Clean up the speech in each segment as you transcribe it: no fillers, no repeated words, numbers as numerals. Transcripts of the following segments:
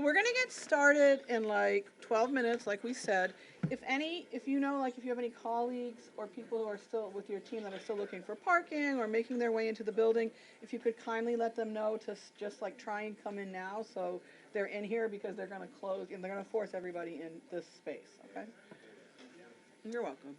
So we're gonna get started in like 12 minutes, like we said. If you know, like if you have any colleagues or people who are still with your team that are still looking for parking or making their way into the building, if you could kindly let them know to just like try and come in now so they're in here because they're gonna close and they're gonna force everybody in this space, okay? You're welcome.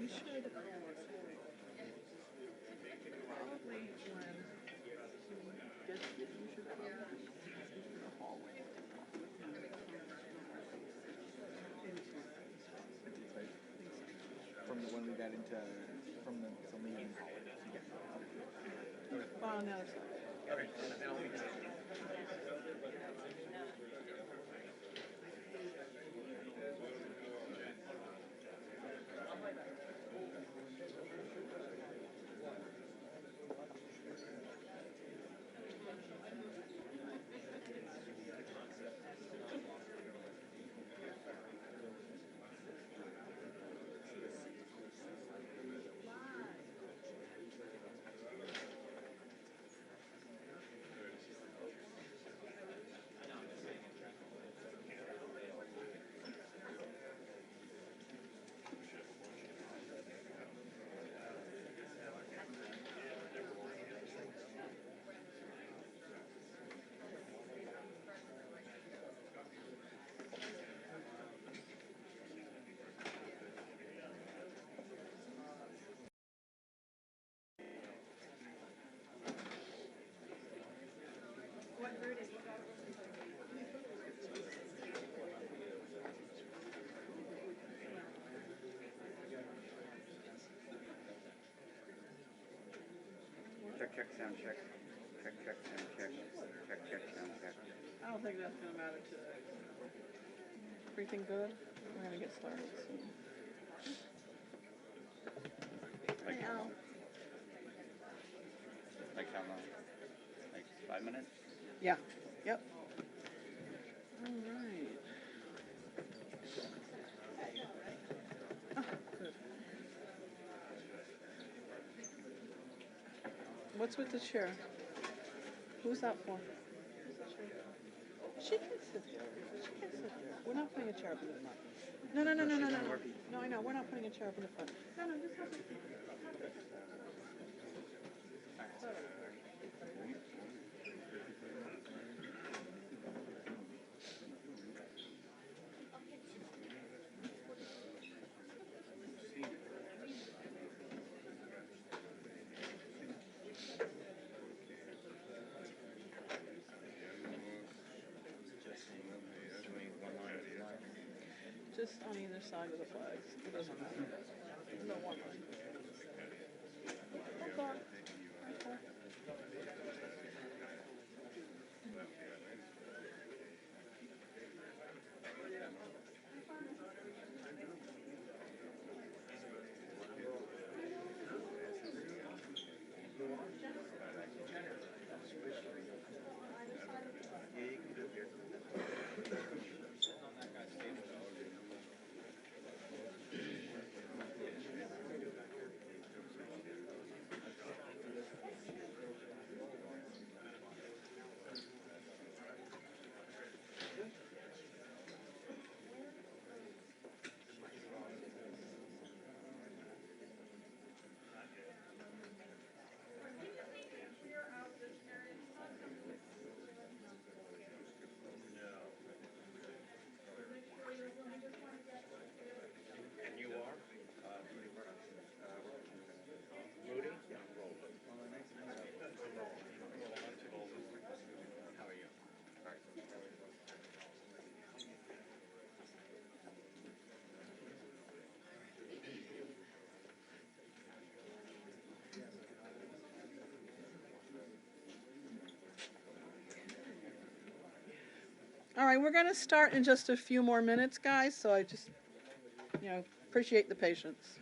We should probably, when he gets here, you should probably into the hallway. From when we got into from the meeting hall. Well, on the other side. Okay. Check, sound check. Check, sound check. Check, sound check. I don't think that's gonna matter today. Everything good? We're gonna get started soon. Like, Hey, Al. like how long? Like 5 minutes? Yeah. Yep. All right. Oh, good. What's with the chair? Who's that for? She can sit there. She can sit there. We're not putting a chair up in the front. No. No, I know. We're not putting a chair up in the front. No, just have it. Just on either side of the flags. It doesn't matter. No one line. Okay. All right, we're going to start in just a few more minutes, guys, so I just, appreciate the patience.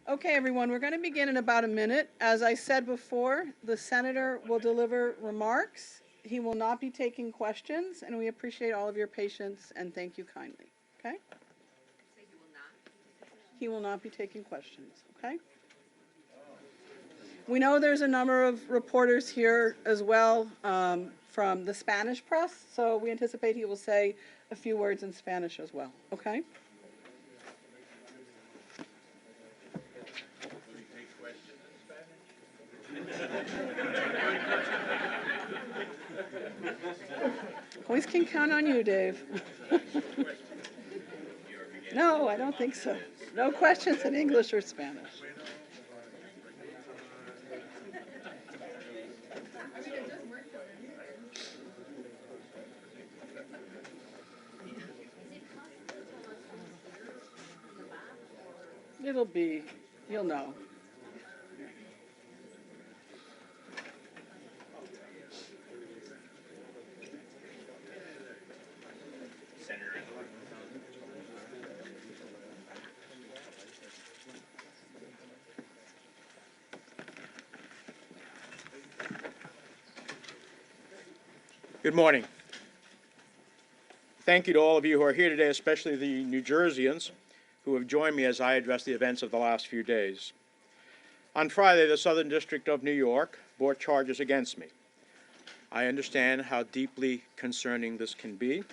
Okay, everyone, we're going to begin in about a minute. As I said before, the senator will deliver remarks. He will not be taking questions, and we appreciate all of your patience and thank you kindly. Okay? So you will not? He will not be taking questions. Okay? We know there's a number of reporters here as well from the Spanish press, so we anticipate he will say a few words in Spanish as well. Okay? Always can count on you, Dave. No, I don't think so. No questions in English or Spanish. It'll be, you'll know. Good morning. Thank you to all of you who are here today, especially the New Jerseyans who have joined me as I address the events of the last few days. On Friday, the Southern District of New York brought charges against me. I understand how deeply concerning this can be.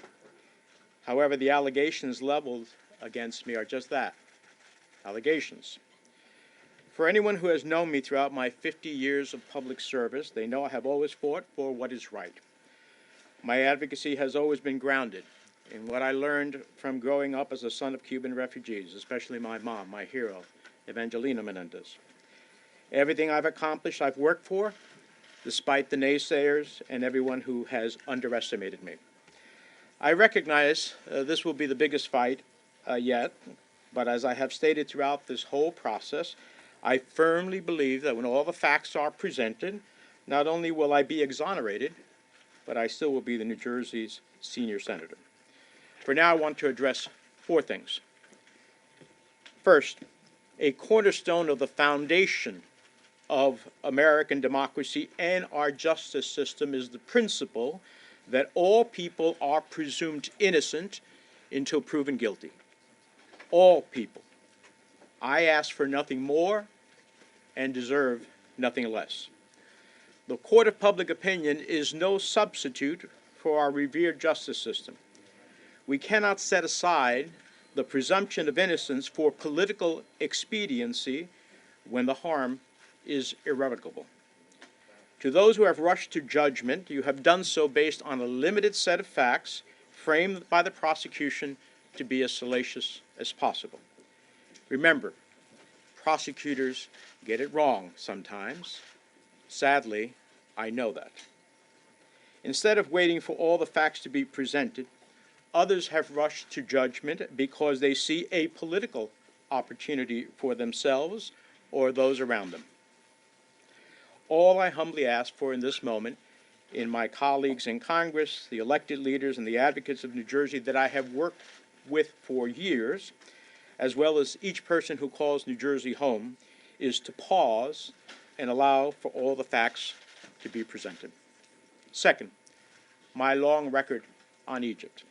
However, the allegations leveled against me are just that, allegations. For anyone who has known me throughout my 50 years of public service, they know I have always fought for what is right. My advocacy has always been grounded in what I learned from growing up as a son of Cuban refugees, especially my mom, my hero, Evangelina Menendez. Everything I've accomplished, I've worked for, despite the naysayers and everyone who has underestimated me. I recognize this will be the biggest fight yet, but as I have stated throughout this whole process, I firmly believe that when all the facts are presented, not only will I be exonerated, but I still will be the New Jersey's senior senator. For now, I want to address four things. First, a cornerstone of the foundation of American democracy and our justice system is the principle that all people are presumed innocent until proven guilty. All people. I ask for nothing more and deserve nothing less. The court of public opinion is no substitute for our revered justice system. We cannot set aside the presumption of innocence for political expediency when the harm is irrevocable. To those who have rushed to judgment, you have done so based on a limited set of facts framed by the prosecution to be as salacious as possible. Remember, Prosecutors get it wrong sometimes. Sadly, I know that. Instead of waiting for all the facts to be presented, others have rushed to judgment because they see a political opportunity for themselves or those around them. All I humbly ask for in this moment, in my colleagues in Congress, the elected leaders, and the advocates of New Jersey that I have worked with for years, as well as each person who calls New Jersey home, is to pause and allow for all the facts to be presented. Second, my long record on Egypt.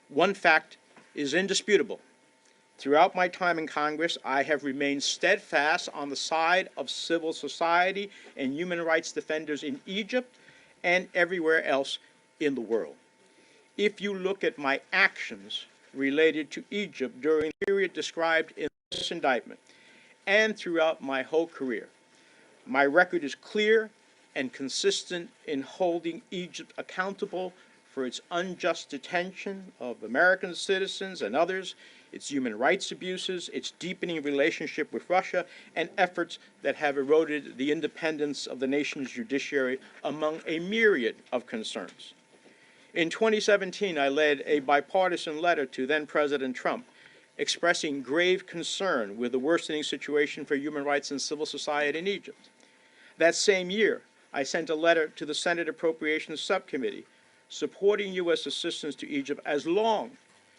One fact is indisputable. Throughout my time in Congress, I have remained steadfast on the side of civil society and human rights defenders in Egypt and everywhere else in the world. If you look at my actions related to Egypt during the period described in this indictment and throughout my whole career, my record is clear and consistent in holding Egypt accountable for its unjust detention of American citizens and others, its human rights abuses, its deepening relationship with Russia, and efforts that have eroded the independence of the nation's judiciary, among a myriad of concerns. In 2017, I led a bipartisan letter to then-President Trump expressing grave concern with the worsening situation for human rights and civil society in Egypt. That same year, I sent a letter to the Senate Appropriations Subcommittee supporting U.S. assistance to Egypt as long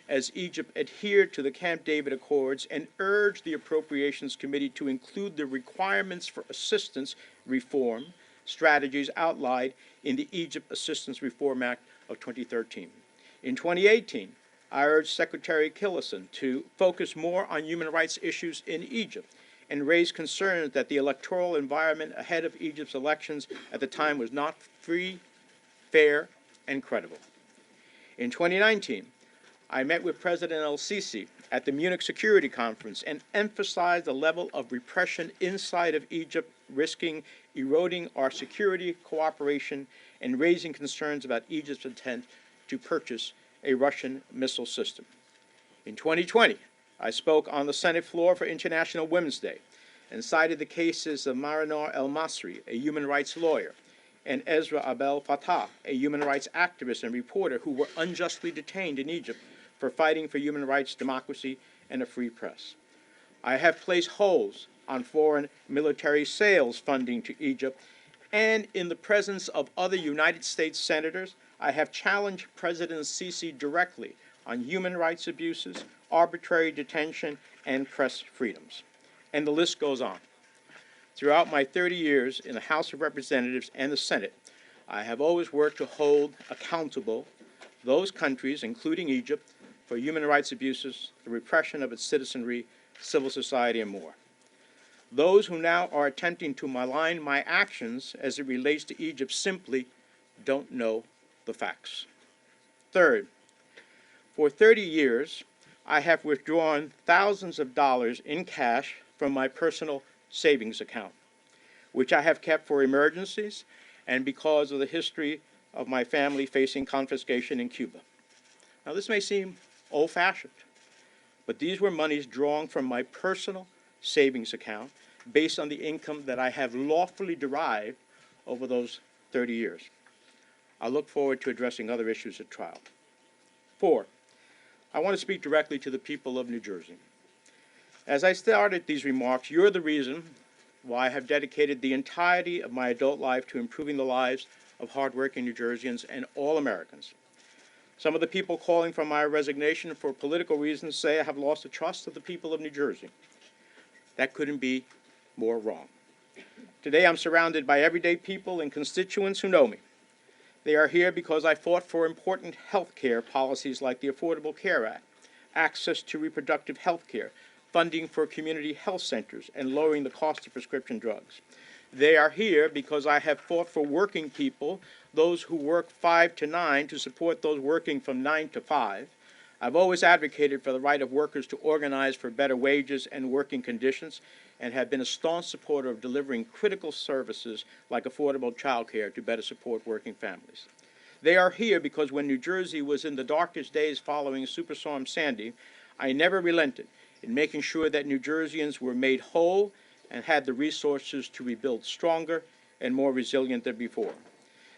as Egypt adhered to the Camp David Accords and urged the Appropriations Committee to include the requirements for assistance reform strategies outlined in the Egypt Assistance Reform Act of 2013. In 2018, I urged Secretary Tillerson to focus more on human rights issues in Egypt and raised concerns that the electoral environment ahead of Egypt's elections at the time was not free, fair, and credible. In 2019, I met with President el-Sisi at the Munich Security Conference and emphasized the level of repression inside of Egypt, risking eroding our security cooperation and raising concerns about Egypt's intent to purchase a Russian missile system. In 2020, I spoke on the Senate floor for International Women's Day and cited the cases of Marinor El-Masri, a human rights lawyer, and Ezra Abdel Fattah, a human rights activist and reporter who were unjustly detained in Egypt for fighting for human rights, democracy, and a free press. I have placed holds on foreign military sales funding to Egypt, and in the presence of other United States senators, I have challenged President Sisi directly on human rights abuses, arbitrary detention, and press freedoms. And the list goes on. Throughout my 30 years in the House of Representatives and the Senate, I have always worked to hold accountable those countries, including Egypt, for human rights abuses, the repression of its citizenry, civil society, and more. Those who now are attempting to malign my actions as it relates to Egypt simply don't know the facts. Third, for 30 years, I have withdrawn thousands of dollars in cash from my personal savings account, which I have kept for emergencies and because of the history of my family facing confiscation in Cuba. Now, this may seem old-fashioned, but these were monies drawn from my personal savings account based on the income that I have lawfully derived over those 30 years. I look forward to addressing other issues at trial. 4, I want to speak directly to the people of New Jersey. As I started these remarks, you're the reason why I have dedicated the entirety of my adult life to improving the lives of hardworking New Jerseyans and all Americans. Some of the people calling for my resignation for political reasons say I have lost the trust of the people of New Jersey. That couldn't be more wrong. Today I'm surrounded by everyday people and constituents who know me. They are here because I fought for important health care policies like the Affordable Care Act, access to reproductive health care, funding for community health centers, and lowering the cost of prescription drugs. They are here because I have fought for working people, those who work 5 to 9, to support those working from 9 to 5. I've always advocated for the right of workers to organize for better wages and working conditions, and have been a staunch supporter of delivering critical services like affordable child care to better support working families. They are here because when New Jersey was in the darkest days following Superstorm Sandy, I never relented in making sure that New Jerseyans were made whole and had the resources to rebuild stronger and more resilient than before.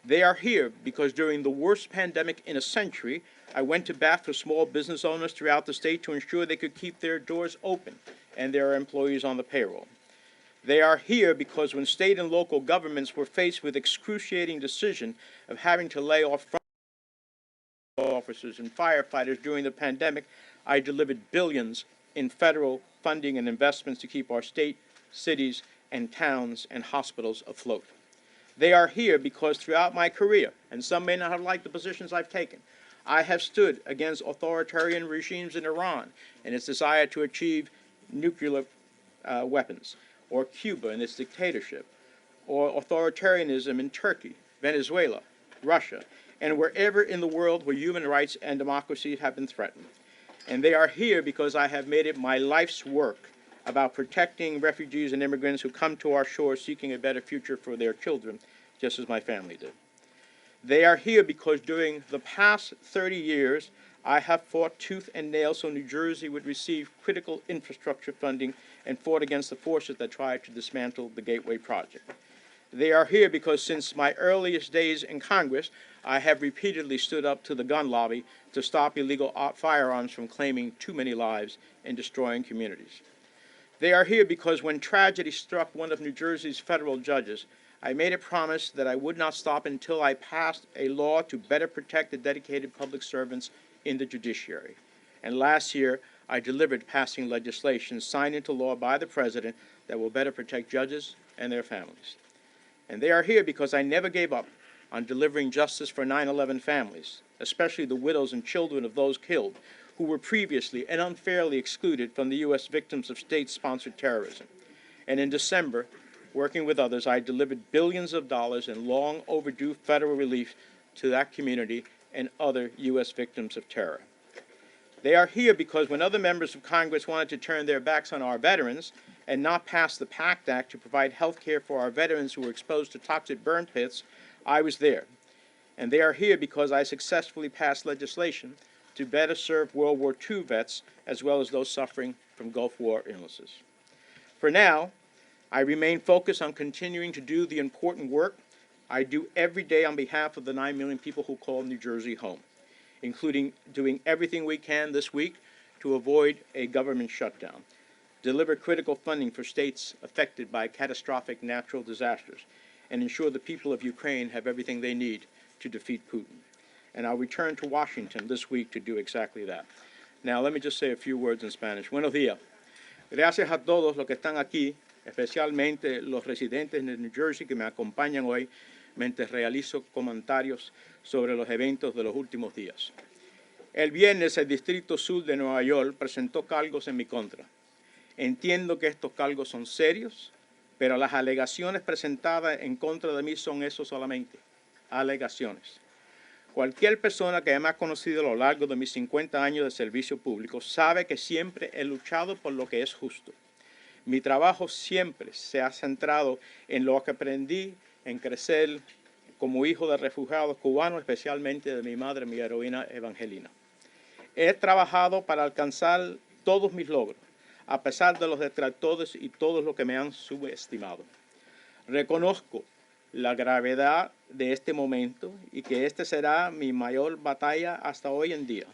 They are here because during the worst pandemic in a century, I went to bat for small business owners throughout the state to ensure they could keep their doors open and their employees on the payroll. They are here because when state and local governments were faced with excruciating decision of having to lay off front officers and firefighters during the pandemic, I delivered billions in federal funding and investments to keep our state, cities, and towns and hospitals afloat. They are here because throughout my career, and some may not have liked the positions I've taken, I have stood against authoritarian regimes in Iran and its desire to achieve nuclear weapons, or Cuba and its dictatorship, or authoritarianism in Turkey, Venezuela, Russia, and wherever in the world where human rights and democracy have been threatened. And they are here because I have made it my life's work about protecting refugees and immigrants who come to our shores seeking a better future for their children, just as my family did. They are here because during the past 30 years, I have fought tooth and nail so New Jersey would receive critical infrastructure funding and fought against the forces that tried to dismantle the Gateway Project. They are here because since my earliest days in Congress, I have repeatedly stood up to the gun lobby to stop illegal firearms from claiming too many lives and destroying communities. They are here because when tragedy struck one of New Jersey's federal judges, I made a promise that I would not stop until I passed a law to better protect the dedicated public servants in the judiciary. And last year, I delivered passing legislation signed into law by the President that will better protect judges and their families. And they are here because I never gave up on delivering justice for 9/11 families, especially the widows and children of those killed who were previously and unfairly excluded from the U.S. victims of state-sponsored terrorism. And in December, working with others, I delivered billions of dollars in long overdue federal relief to that community and other U.S. victims of terror. They are here because when other members of Congress wanted to turn their backs on our veterans and not pass the PACT Act to provide health care for our veterans who were exposed to toxic burn pits, I was there. And they are here because I successfully passed legislation to better serve World War II vets as well as those suffering from Gulf War illnesses. For now, I remain focused on continuing to do the important work I do every day on behalf of the 9 million people who call New Jersey home, including doing everything we can this week to avoid a government shutdown, deliver critical funding for states affected by catastrophic natural disasters, and ensure the people of Ukraine have everything they need to defeat Putin. And I'll return to Washington this week to do exactly that. Now, let me just say a few words in Spanish. Buenos días. Gracias a todos los que están aquí, especialmente los residentes de New Jersey que me acompañan hoy mientras realizo comentarios sobre los eventos de los últimos días. El viernes, el Distrito Sur de Nueva York presentó cargos en mi contra. Entiendo que estos cargos son serios, pero las alegaciones presentadas en contra de mí son eso solamente, alegaciones. Cualquier persona que me ha conocido a lo largo de mis 50 años de servicio público sabe que siempre he luchado por lo que es justo. Mi trabajo siempre se ha centrado en lo que aprendí en crecer como hijo de refugiados cubanos, especialmente de mi madre, mi heroína Evangelina. He trabajado para alcanzar todos mis logros, a pesar de los detractores y todos los que me han subestimado. Reconozco la gravedad de este momento y que esta será mi mayor batalla hasta hoy en día.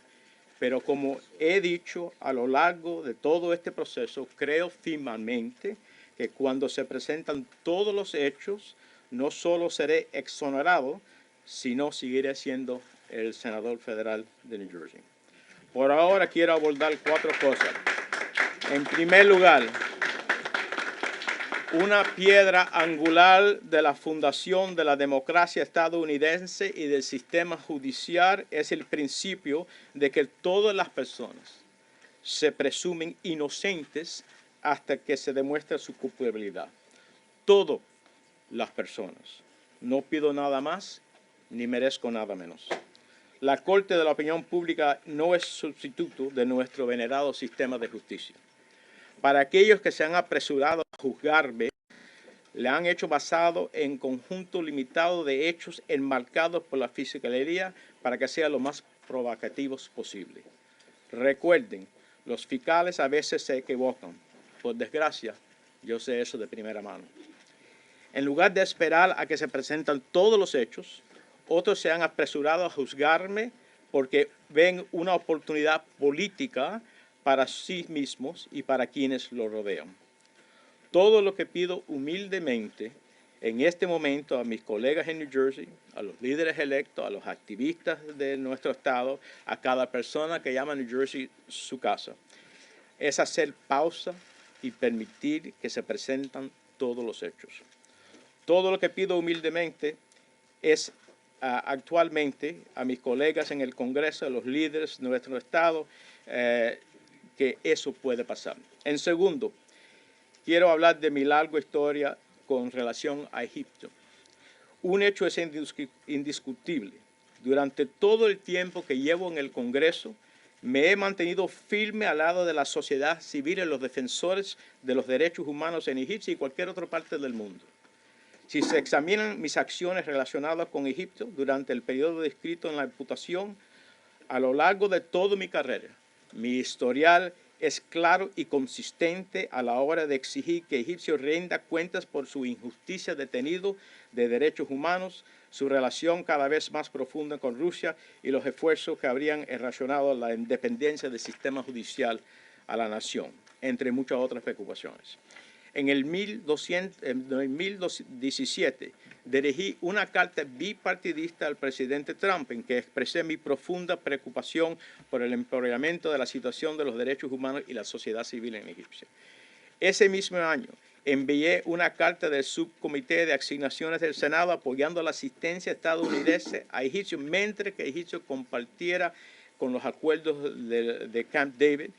Pero como he dicho a lo largo de todo este proceso, creo firmemente que cuando se presentan todos los hechos, no solo seré exonerado, sino seguiré siendo el senador federal de New Jersey. Por ahora quiero abordar 4 cosas. En primer lugar, una piedra angular de la fundación de la democracia estadounidense y del sistema judicial es el principio de que todas las personas se presumen inocentes hasta que se demuestre su culpabilidad. Todas las personas. No pido nada más ni merezco nada menos. La Corte de la Opinión Pública no es sustituto de nuestro venerado sistema de justicia. Para aquellos que se han apresurado a juzgarme, le han hecho basado en conjunto limitado de hechos enmarcados por la Fiscalía para que sean lo más provocativos posible. Recuerden, Los fiscales a veces se equivocan. Por desgracia, yo sé eso de primera mano. En lugar de esperar a que se presentan todos los hechos, otros se han apresurado a juzgarme porque ven una oportunidad política para sí mismos y para quienes lo rodean. Todo lo que pido humildemente en este momento a mis colegas en New Jersey, a los líderes electos, a los activistas de nuestro estado, a cada persona que llama a New Jersey su casa, es hacer pausa y permitir que se presentan todos los hechos. Todo lo que pido humildemente es actualmente a mis colegas en el Congreso, a los líderes de nuestro estado, que eso puede pasar. En segundo, quiero hablar de mi larga historia con relación a Egipto. Un hecho es indiscutible. Durante todo el tiempo que llevo en el Congreso, me he mantenido firme al lado de la sociedad civil y los defensores de los derechos humanos en Egipto y cualquier otra parte del mundo. Si se examinan mis acciones relacionadas con Egipto durante el periodo descrito en la imputación, a lo largo de toda mi carrera, mi historial es claro y consistente a la hora de exigir que Egipto rinda cuentas por su injusticia detenido de derechos humanos, su relación cada vez más profunda con Rusia y los esfuerzos que habrían erosionado la independencia del sistema judicial a la nación, entre muchas otras preocupaciones. En el 2017 dirigí una carta bipartidista al presidente Trump en que expresé mi profunda preocupación por el empeoramiento de la situación de los derechos humanos y la sociedad civil en Egipto. Ese mismo año envié una carta del subcomité de asignaciones del Senado apoyando la asistencia estadounidense a Egipto mientras que Egipto compartiera con los acuerdos de Camp David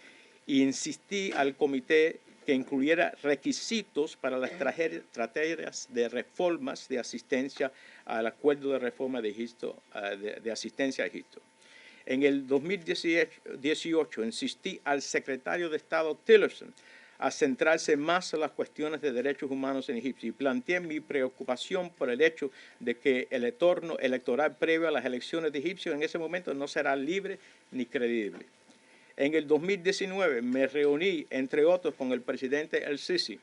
e insistí al comité que incluyera requisitos para las estrategias de reformas de asistencia al acuerdo de reforma de Egipto, de asistencia a Egipto. En el 2018 insistí al secretario de Estado Tillerson a centrarse más en las cuestiones de derechos humanos en Egipto y planteé mi preocupación por el hecho de que el entorno electoral previo a las elecciones de Egipto en ese momento no será libre ni creíble. En el 2019 me reuní, entre otros, con el presidente el-Sisi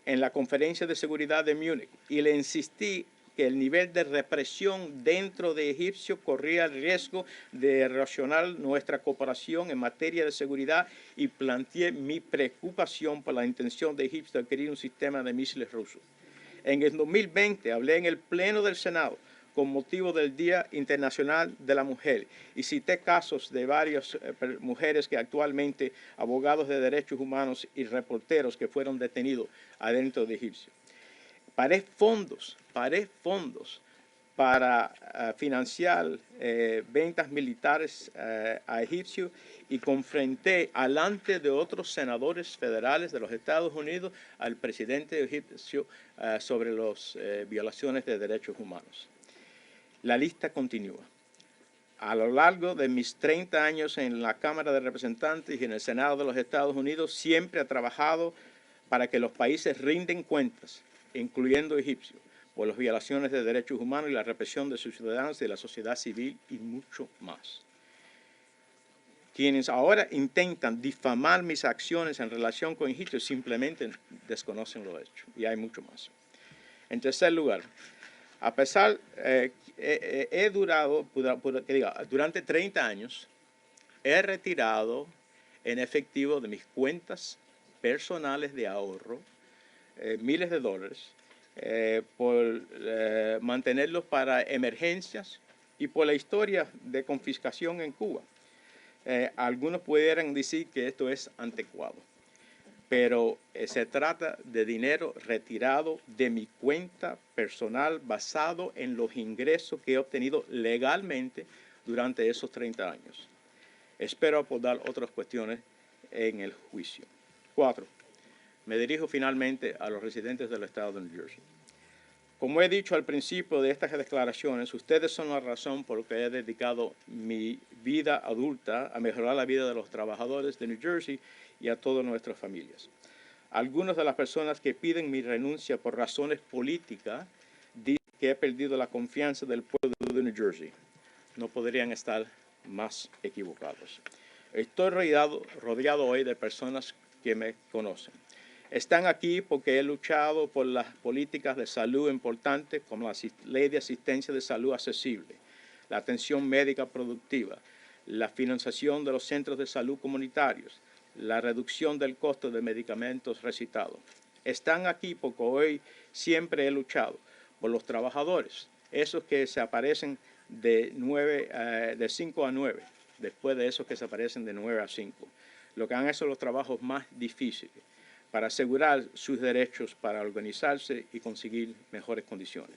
en la Conferencia de Seguridad de Múnich y le insistí que el nivel de represión dentro de Egipto corría el riesgo de erosionar nuestra cooperación en materia de seguridad y planteé mi preocupación por la intención de Egipto de adquirir un sistema de misiles rusos. En el 2020 hablé en el Pleno del Senado con motivo del Día Internacional de la Mujer y cité casos de varias mujeres que actualmente abogados de derechos humanos y reporteros que fueron detenidos adentro de Egipto. Paré fondos para financiar ventas militares a Egipto y confronté delante de otros senadores federales de los Estados Unidos al presidente egipcio sobre las violaciones de derechos humanos. La lista continúa. A lo largo de mis 30 años en la Cámara de Representantes y en el Senado de los Estados Unidos, siempre he trabajado para que los países rinden cuentas, incluyendo Egipto, por las violaciones de derechos humanos y la represión de sus ciudadanos, de la sociedad civil y mucho más. Quienes ahora intentan difamar mis acciones en relación con Egipto simplemente desconocen lo hecho, y hay mucho más. En tercer lugar, a pesar, durante 30 años, he retirado en efectivo de mis cuentas personales de ahorro miles de dólares por mantenerlos para emergencias y por la historia de confiscación en Cuba. Algunos pudieran decir que esto es anticuado, pero se trata de dinero retirado de mi cuenta personal basado en los ingresos que he obtenido legalmente durante esos 30 años. Espero abordar otras cuestiones en el juicio. 4. Me dirijo finalmente a los residentes del estado de New Jersey. Como he dicho al principio de estas declaraciones, ustedes son la razón por la que he dedicado mi vida adulta a mejorar la vida de los trabajadores de New Jersey y a todas nuestras familias. Algunas de las personas que piden mi renuncia por razones políticas dicen que he perdido la confianza del pueblo de New Jersey. No podrían estar más equivocados. Estoy rodeado hoy de personas que me conocen. Están aquí porque he luchado por las políticas de salud importantes como la ley de asistencia de salud accesible, la atención médica productiva, la financiación de los centros de salud comunitarios, la reducción del costo de medicamentos recetados. Están aquí porque hoy siempre he luchado por los trabajadores, esos que se aparecen de 5 a 9, después de esos que se aparecen de 9 a 5, lo que han hecho los trabajos más difíciles para asegurar sus derechos, para organizarse y conseguir mejores condiciones.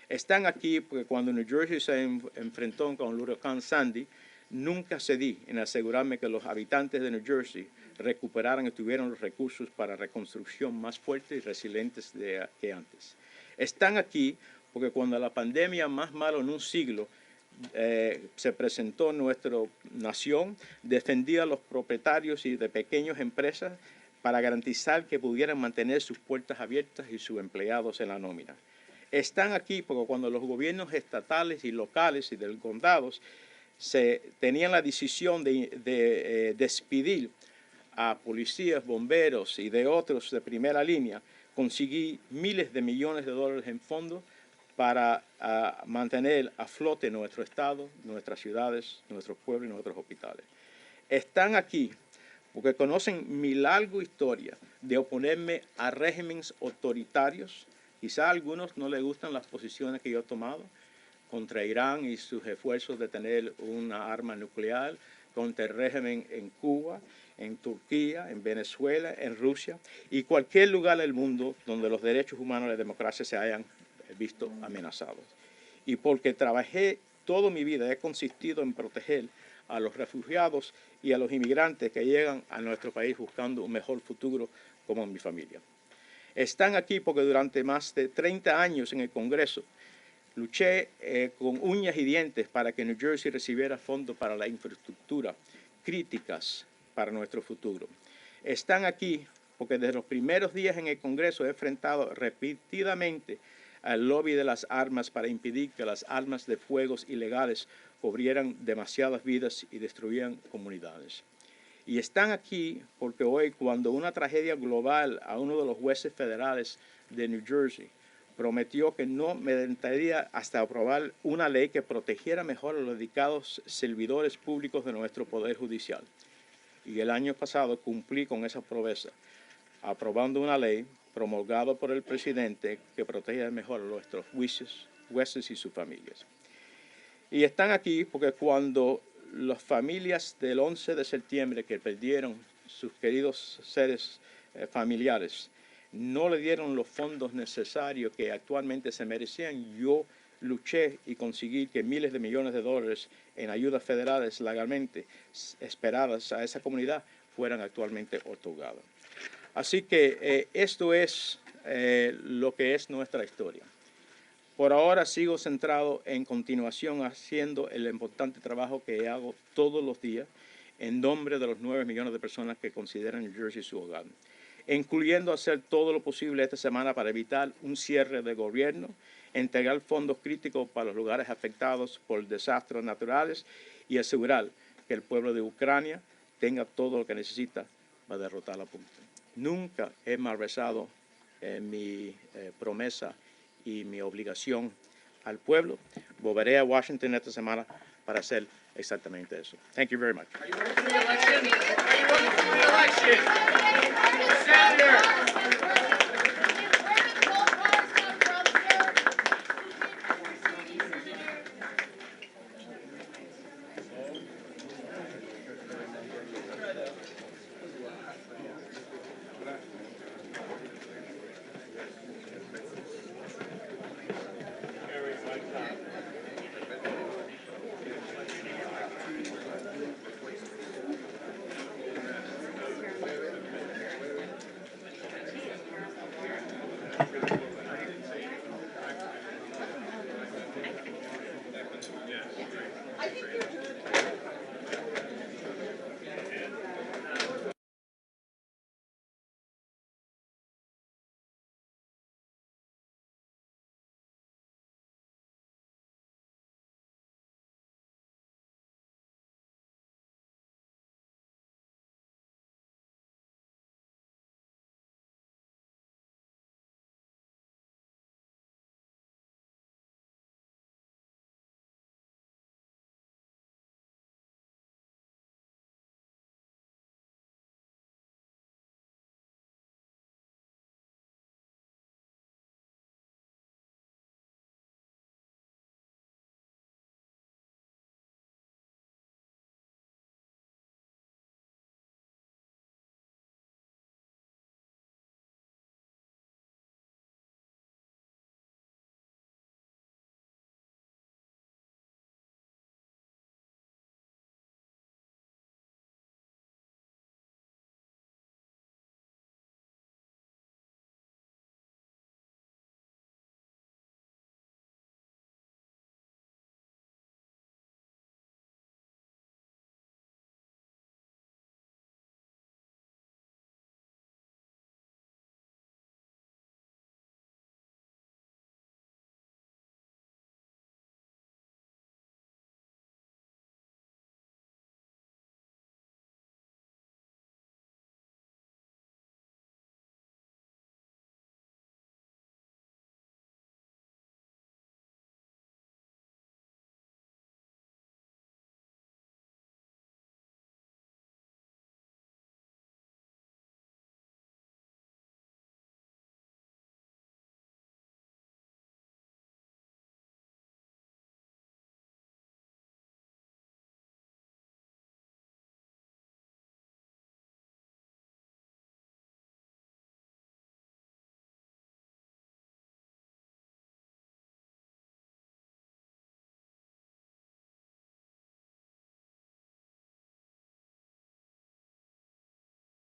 Están aquí porque cuando New Jersey se enfrentó con el huracán Sandy, nunca cedí en asegurarme que los habitantes de New Jersey recuperaran y tuvieran los recursos para reconstrucción más fuertes y resilientes que antes. Están aquí porque cuando la pandemia más mala en un siglo se presentó en nuestra nación, defendía a los propietarios y de pequeñas empresas para garantizar que pudieran mantener sus puertas abiertas y sus empleados en la nómina. Están aquí porque cuando los gobiernos estatales y locales y de los condados tenían la decisión de despedir a policías, bomberos y de otros de primera línea, conseguí miles de millones de dólares en fondos para mantener a flote nuestro estado, nuestras ciudades, nuestros pueblos y nuestros hospitales. Están aquí porque conocen mi larga historia de oponerme a regímenes autoritarios. Quizá a algunos no les gustan las posiciones que yo he tomado contra Irán y sus esfuerzos de tener una arma nuclear, contra el régimen en Cuba, en Turquía, en Venezuela, en Rusia y cualquier lugar del mundo donde los derechos humanos y la democracia se hayan visto amenazados. Y porque trabajé toda mi vida, he consistido en proteger a los refugiados y a los inmigrantes que llegan a nuestro país buscando un mejor futuro como mi familia. Están aquí porque durante más de 30 años en el Congreso luché con uñas y dientes para que New Jersey recibiera fondos para la infraestructura críticas para nuestro futuro. Están aquí porque desde los primeros días en el Congreso he enfrentado repetidamente al lobby de las armas para impedir que las armas de fuego ilegales cubrieran demasiadas vidas y destruían comunidades. Y están aquí porque hoy, cuando una tragedia global a uno de los jueces federales de New Jersey prometió que no me detendría hasta aprobar una ley que protegiera mejor a los dedicados servidores públicos de nuestro Poder Judicial. Y el año pasado cumplí con esa promesa, aprobando una ley promulgada por el presidente que proteja mejor a nuestros jueces y sus familias. Y están aquí porque cuando las familias del 11 de septiembre que perdieron sus queridos seres familiares no le dieron los fondos necesarios que actualmente se merecían, yo luché y conseguí que miles de millones de dólares en ayudas federales legalmente esperadas a esa comunidad fueran actualmente otorgadas. Así que esto es lo que es nuestra historia. Por ahora sigo centrado en continuación haciendo el importante trabajo que hago todos los días en nombre de los 9 millones de personas que consideran New Jersey su hogar, incluyendo hacer todo lo posible esta semana para evitar un cierre de gobierno, entregar fondos críticos para los lugares afectados por desastres naturales y asegurar que el pueblo de Ucrania tenga todo lo que necesita para derrotar a Putin. Nunca he malversado mi promesa y mi obligación al pueblo. Volveré a Washington esta semana para hacer exactamente eso. Thank you very much. Are you running for the election? Are you running for the election? Senator!